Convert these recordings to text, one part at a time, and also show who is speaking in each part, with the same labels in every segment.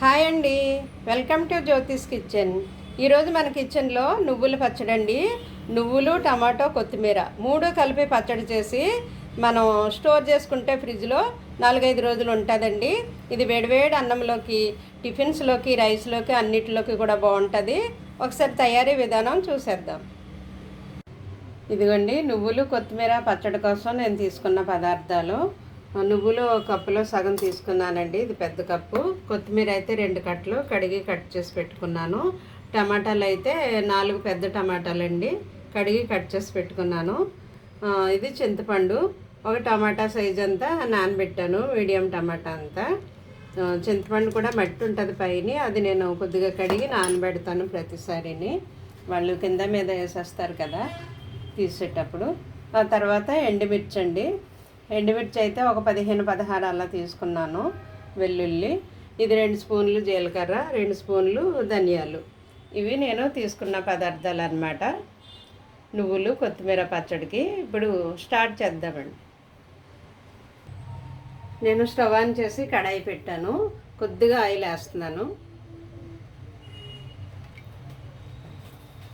Speaker 1: Hi అండి, welcome to Jyothish kitchen. ఈరోజు మన కిచెన్లో నువ్వుల పచ్చడి అండి. నువ్వులు, టమాటో, కొత్తిమీర మూడు కలిపి పచ్చడి చేసి మనం స్టోర్ చేసుకుంటే ఫ్రిడ్జ్లో 4-5 రోజులు ఉంటుందండి. ఇది వేడివేడి అన్నంలోకి, టిఫిన్స్లోకి, రైస్లోకి అన్నిటిలోకి కూడా బాగుంటుంది. ఒకసారి తయారీ విధానం చూసేద్దాం. ఇదిగోండి నువ్వులు, కొత్తిమీర పచ్చడి కోసం నేను తీసుకున్న పదార్థాలు. నువ్వులు కప్పులో సగం తీసుకున్నానండి, ఇది పెద్ద కప్పు. కొత్తిమీర అయితే 2 కట్టలు కడిగి కట్ చేసి పెట్టుకున్నాను. టమాటాలు అయితే 4 పెద్ద టమాటాలండి, కడిగి కట్ చేసి పెట్టుకున్నాను. ఇది చింతపండు, ఒక టమాటా సైజ్ అంతా నానబెట్టాను, మీడియం టమాటా అంతా. చింతపండు కూడా మట్టి ఉంటుంది పైన, అది నేను కొద్దిగా కడిగి నానబెడతాను ప్రతిసారిని. వాళ్ళు కింద మీద వేసేస్తారు కదా తీసేటప్పుడు. ఆ తర్వాత ఎండుమిర్చి అండి, ఎండుమిర్చి అయితే ఒక 15-16 అలా తీసుకున్నాను. వెల్లుల్లి, ఇది 2 స్పూన్లు జీలకర్ర, 2 స్పూన్లు ధనియాలు. ఇవి నేను తీసుకున్న పదార్థాలు అన్నమాట నువ్వులు కొత్తిమీర పచ్చడికి. ఇప్పుడు స్టార్ట్ చేద్దామండి. నేను స్టవ్ ఆన్ చేసి కడాయి పెట్టాను, కొద్దిగా ఆయిల్ వేస్తున్నాను.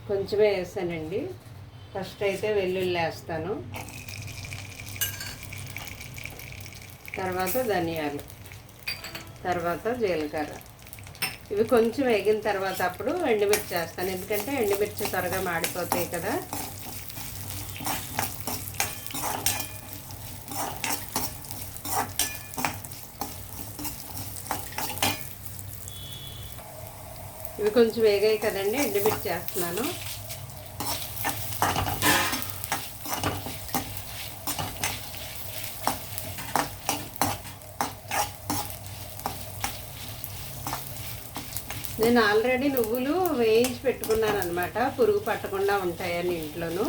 Speaker 1: కొంచెమే వేసానండి. ఫస్ట్ అయితే వెల్లుల్లి వేస్తాను, తర్వాత ధనియాలు, తర్వాత జీలకర్ర. ఇవి కొంచెం వేగిన తర్వాత అప్పుడు ఎండుమిర్చి వేస్తాను, ఎందుకంటే ఎండుమిర్చి త్వరగా మాడిపోతాయి కదా. ఇవి కొంచెం వేగాయి కదండి, ఎండుమిర్చి వేస్తున్నాను. నేను ఆల్రెడీ నువ్వులు వేయించి పెట్టుకున్నాను అనమాట, పురుగు పట్టకుండా ఉంటాయని ఇంట్లోనూ.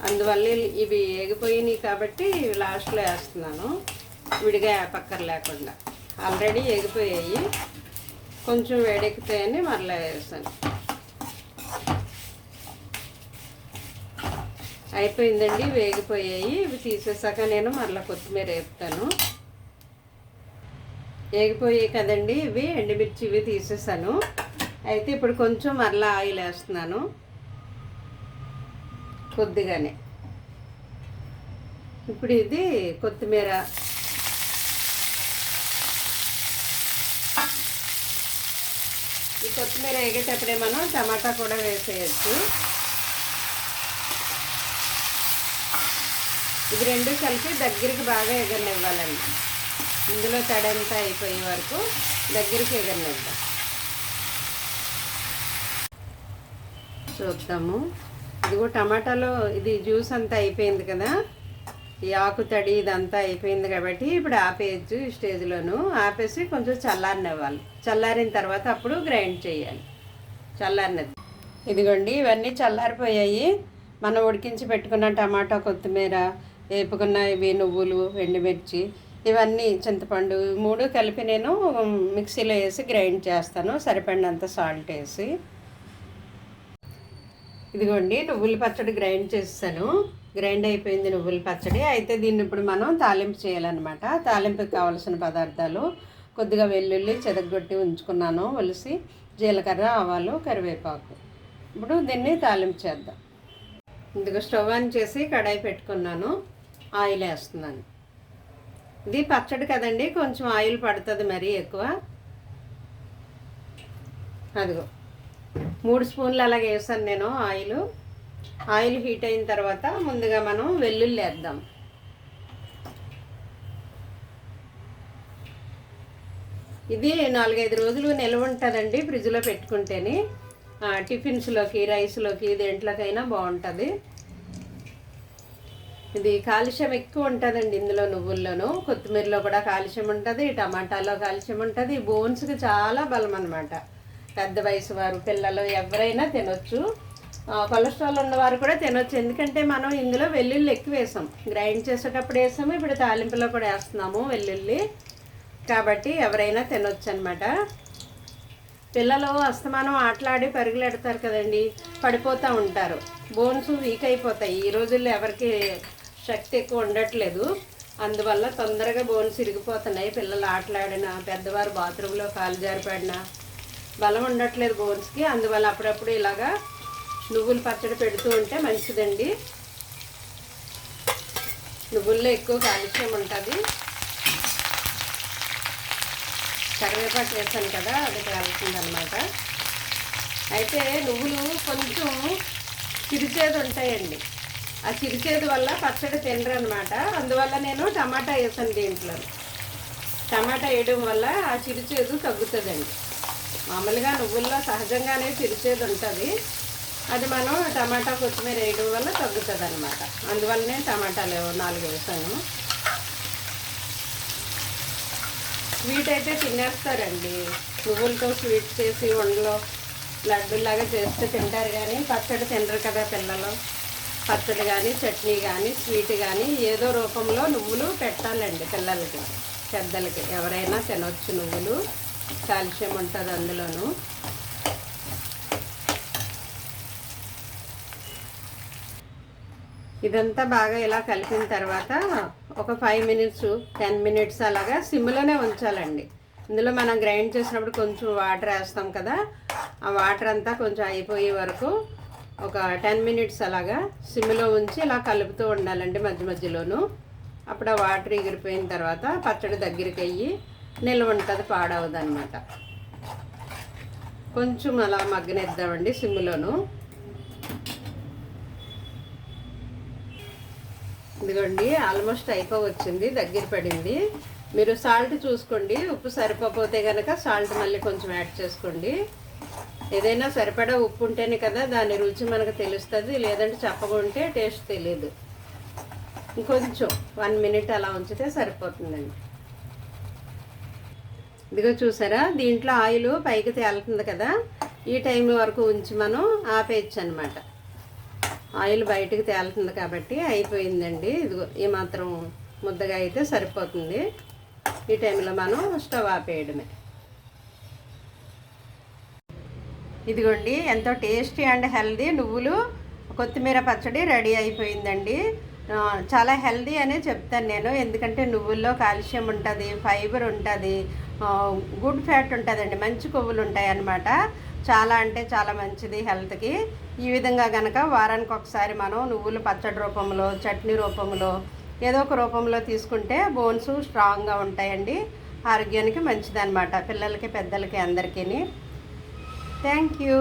Speaker 1: అందువల్ల ఇవి ఏగిపోయినాయి కాబట్టి లాస్ట్లో వేస్తున్నాను, విడిగా పక్కన లేకుండా. ఆల్రెడీ ఏగిపోయాయి, కొంచెం వేడెక్కుతాయని మరలా వేస్తాను. అయిపోయిందండి, వేగిపోయాయి. ఇవి తీసేసాక నేను మరలా కొత్తిమీర వేపుతాను. వేగిపోయాయి కదండి ఇవి ఎండుమిర్చి, ఇవి తీసేసాను. అయితే ఇప్పుడు కొంచెం మరలా ఆయిల్ వేస్తున్నాను, కొద్దిగానే. ఇప్పుడు ఇది కొత్తిమీర, ఈ కొత్తిమీర వేగేటప్పుడే మనం టమాటా కూడా వేసేయచ్చు. ఇది రెండు కలిపి దగ్గరికి బాగా ఎగరనివ్వాలండి. ఇందులో తడంతా అయిపోయే వరకు దగ్గరికి ఎగరనిద్దాం. చూద్దాము. ఇదిగో టమాటాలో ఇది జ్యూస్ అంతా అయిపోయింది కదా, ఈ ఆకు తడి ఇదంతా అయిపోయింది కాబట్టి ఇప్పుడు ఆపేయచ్చు. ఈ స్టేజ్లోనూ ఆపేసి కొంచెం చల్లారనివ్వాలి. చల్లారిన తర్వాత అప్పుడు గ్రైండ్ చేయాలి. చల్లారినది. ఇదిగోండి ఇవన్నీ చల్లారిపోయాయి. మనం ఉడికించి పెట్టుకున్న టమాటా, కొత్తిమీర, వేపుకున్న ఇవి నువ్వులు, ఎండుమిర్చి, ఇవన్నీ చింతపండు, 3 కలిపి నేను మిక్సీలో వేసి గ్రైండ్ చేస్తాను, సరిపడినంత సాల్ట్ వేసి. ఇదిగోండి నువ్వుల పచ్చడి గ్రైండ్ చేస్తాను. గ్రైండ్ అయిపోయింది నువ్వుల పచ్చడి. అయితే దీన్ని ఇప్పుడు మనం తాలింపు చేయాలన్నమాట. తాలింపుకి కావాల్సిన పదార్థాలు: కొద్దిగా వెల్లుల్లి చెదగొట్టి ఉంచుకున్నాను, ఒలిసి, జీలకర్ర, ఆవాలు, కరివేపాకు. ఇప్పుడు దీన్ని తాలింపు చేద్దాం. ఇదిగో స్టవ్ ఆన్ చేసి కడాయి పెట్టుకున్నాను, ఆయిల్ వేస్తున్నాను. ఇది పచ్చడి కదండి, కొంచెం ఆయిల్ పడుతుంది, మరీ ఎక్కువ. అదిగో 3 స్పూన్లు అలాగే వేసాను నేను ఆయిల్. ఆయిల్ హీట్ అయిన తర్వాత ముందుగా మనం వెల్లుల్లి వేద్దాం. ఇది 4-5 రోజులు నిల్వ ఉంటుందండి ఫ్రిడ్జ్లో పెట్టుకుంటేనే. టిఫిన్స్లోకి, రైస్లోకి, దేంట్లోకైనా బాగుంటుంది. ఇది కాల్షియం ఎక్కువ ఉంటుందండి ఇందులో, నువ్వుల్లోనూ. కొత్తిమీరలో కూడా కాల్షియం ఉంటుంది, టమాటాలో కాల్షియం ఉంటుంది. బోన్స్కి చాలా బలం అన్నమాట. పెద్ద వయసు వారు, పిల్లలు ఎవరైనా తినొచ్చు. కొలెస్ట్రాల్ ఉన్నవారు కూడా తినొచ్చు, ఎందుకంటే మనం ఇందులో వెల్లుల్లి ఎక్కువ వేసాం. గ్రైండ్ చేసేటప్పుడు వేసాము, ఇప్పుడు తాలింపులో కూడా వేస్తున్నాము వెల్లుల్లి, కాబట్టి ఎవరైనా తినొచ్చు అనమాట. పిల్లలు అస్తమానం ఆటలాడి పరుగులెడతారు కదండి, పడిపోతూ ఉంటారు, బోన్స్ వీక్ అయిపోతాయి. ఈ రోజుల్లో ఎవరికి శక్తి ఎక్కువ ఉండట్లేదు. అందువల్ల తొందరగా బోన్స్ ఇరిగిపోతున్నాయి. పిల్లలు ఆటలాడినా, పెద్దవారు బాత్రూంలో కాలు జారిపడినా బలం ఉండట్లేదు బోన్స్కి. అందువల్ల అప్పుడప్పుడు ఇలాగా నువ్వుల పచ్చడి పెడుతూ ఉంటే మంచిదండి. నువ్వుల్లో ఎక్కువ కాల్షియం ఉంటుంది. కరివేపాకు వేసాను కదా, అది కాలుతుందన్నమాట. అయితే నువ్వులు కొంచెం చిరిచేది ఉంటాయండి. ఆ చిరిచేది వల్ల పచ్చడి తినరు అనమాట. అందువల్ల నేను టమాటా వేసాను దీంట్లో. టమాటా వేయడం వల్ల ఆ చిరిచేదు తగ్గుతుందండి. మామూలుగా నువ్వుల్లో సహజంగానే చిరిచేది ఉంటుంది. అది మనం టమాటా కొత్తిమీర వేయడం వల్ల తగ్గుతుంది అనమాట. అందువల్ల నేను టమాటాలు 4 వేసాను. స్వీట్ అయితే తినేస్తారండి. నువ్వులతో స్వీట్ చేసి వండలో లడ్డూలాగా చేస్తే తింటారు, కానీ పచ్చడి తినరు కదా పిల్లలు. పచ్చడి కానీ, చట్నీ కానీ, స్వీట్ కానీ ఏదో రూపంలో నువ్వులు పెట్టాలండి పిల్లలకి, పెద్దలకి. ఎవరైనా తినొచ్చు నువ్వులు, కాల్షియం ఉంటుంది అందులోనూ. ఇదంతా బాగా ఇలా కలిపిన తర్వాత ఒక 5 మినిట్స్ 10 మినిట్స్ అలాగా సిమ్లోనే ఉంచాలండి. ఇందులో మనం గ్రైండ్ చేసినప్పుడు కొంచెం వాటర్ వేస్తాం కదా, ఆ వాటర్ అంతా కొంచెం అయిపోయే వరకు ఒక 10 మినిట్స్ అలాగా సిమ్లో ఉంచి ఇలా కలుపుతూ ఉండాలండి మధ్య మధ్యలోనూ. అప్పుడు ఆ వాటర్ ఎగిరిపోయిన తర్వాత పచ్చడి దగ్గరికి అయ్యి నిల్వ ఉంటుంది, పాడవదు అనమాట. కొంచెం అలా మగ్గనిద్దామండి సిమ్లోను. ఇదిగోండి ఆల్మోస్ట్ అయిపోవచ్చింది, దగ్గర పడింది. మీరు సాల్ట్ చూసుకోండి, ఉప్పు సరిపోతే కనుక సాల్ట్ మళ్ళీ కొంచెం యాడ్ చేసుకోండి. ఏదైనా సరిపడా ఉప్పు ఉంటేనే కదా దాని రుచి మనకు తెలుస్తుంది, లేదంటే చెప్పకుంటే టేస్ట్ తెలియదు. ఇంకొంచెం 1 మినిట్ అలా ఉంచితే సరిపోతుందండి. ఇదిగో చూసారా, దీంట్లో ఆయిల్ పైకి తేలుతుంది కదా, ఈ టైం వరకు ఉంచి మనం ఆపేయచ్చు అనమాట. ఆయిల్ బయటికి తేలుతుంది కాబట్టి అయిపోయిందండి. ఇదిగో ఈ మాత్రం ముద్దగా అయితే సరిపోతుంది. ఈ టైంలో మనం స్టవ్ ఆపేయడమే. ఇదిగోండి ఎంతో టేస్టీ అండ్ హెల్దీ నువ్వులు కొత్తిమీర పచ్చడి రెడీ అయిపోయిందండి. చాలా హెల్దీ అనే చెప్తాను నేను, ఎందుకంటే నువ్వుల్లో కాల్షియం ఉంటుంది, ఫైబర్ ఉంటుంది, గుడ్ ఫ్యాట్ ఉంటుందండి, మంచి కొవ్వులు ఉంటాయి అన్నమాట. చాలా అంటే చాలా మంచిది హెల్త్కి. ఈ విధంగా కనుక వారానికి ఒకసారి మనం నువ్వులు పచ్చడి రూపంలో, చట్నీ రూపంలో, ఏదో ఒక రూపంలో తీసుకుంటే బోన్స్ స్ట్రాంగ్గా ఉంటాయండి. ఆరోగ్యానికి మంచిదన్నమాట, పిల్లలకి పెద్దలకి అందరికీ. Thank you.